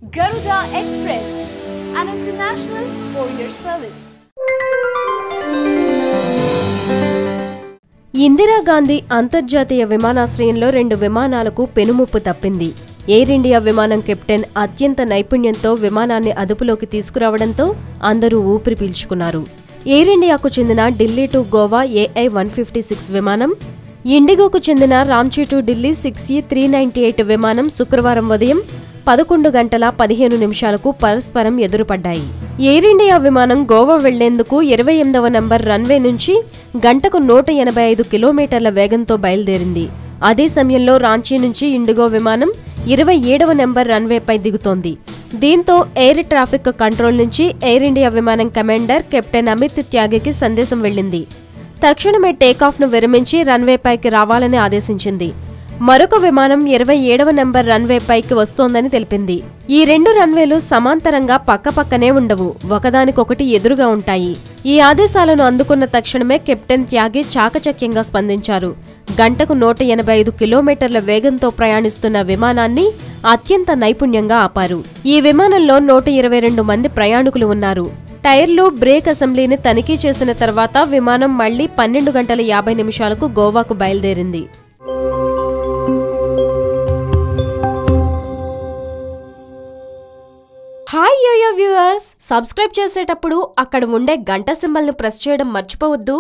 Garuda Express, an international courier service. Indira Gandhi అంతర్జాతీయ విమానాశ్రయంలో 2 విమానాలకు పెనుముప్పు తప్పింది. ఎయిర్ ఇండియా విమానం కెప్టెన్ అత్యంత నైపుణ్యంతో విమానాన్ని అదుపులోకి తీసుకురావడంతో అందరూ ఊపిరి పీల్చుకున్నారు. ఎయిర్ ఇండియాకు చెందిన ఢిల్లీ టు గోవా AI-156 విమానం, ఇండిగోకు చెందిన రాంచీ టు ఢిల్లీ 6E-398 విమానం శుక్రవారం ఉదయం 11 గంటల 15 నిమిషాలకు పరస్పరం ఎదురుపడ్డాయి. ఎయిర్ ఇండియా విమానం గోవా వెళ్లేందుకు 28వ నంబర్ రన్వే నుంచి గంటకు 185 కిలోమీటర్ల వేగంతో బయలుదేరింది. అదే సమయంలో రాంచీ నుంచి ఇండిగో విమానం 27వ నంబర్ రన్వేపై దిగుతోంది. దీంతో ఎయిర్ ట్రాఫిక్ కంట్రోల్ నుంచి ఎయిర్ ఇండియా విమానం కమాండర్ కెప్టెన్ అమిత్ త్యాగికి సందేశం వెళ్లింది. తక్షణమే టేకాఫ్ను విరమించి రన్వేపైకి రావాలని ఆదేశించింది. మరొక విమానం 27వ నంబర్ రన్వేపైకి వస్తోందని తెలిపింది. ఈ 2 రన్వేలు సమాంతరంగా పక్కపక్కనే ఉండవు, ఒకదానికొకటి ఎదురుగా ఉంటాయి. ఈ ఆదేశాలను అందుకున్న తక్షణమే కెప్టెన్ త్యాగి చాకచక్యంగా స్పందించారు. గంటకు 185 కిలోమీటర్ల వేగంతో ప్రయాణిస్తున్న విమానాన్ని అత్యంత నైపుణ్యంగా ఆపారు. ఈ విమానంలో 122 మంది ప్రయాణికులు ఉన్నారు. టైర్లు, బ్రేక్ అసెంబ్లీని తనిఖీ చేసిన తర్వాత విమానం మళ్లీ 12 గంటల 50 నిమిషాలకు గోవాకు బయలుదేరింది. హాయ్ యోయో వ్యూవర్స్, సబ్స్క్రైబ్ చేసేటప్పుడు అక్కడ ఉండే గంట సింబల్ను ప్రెస్ చేయడం మర్చిపోవద్దు.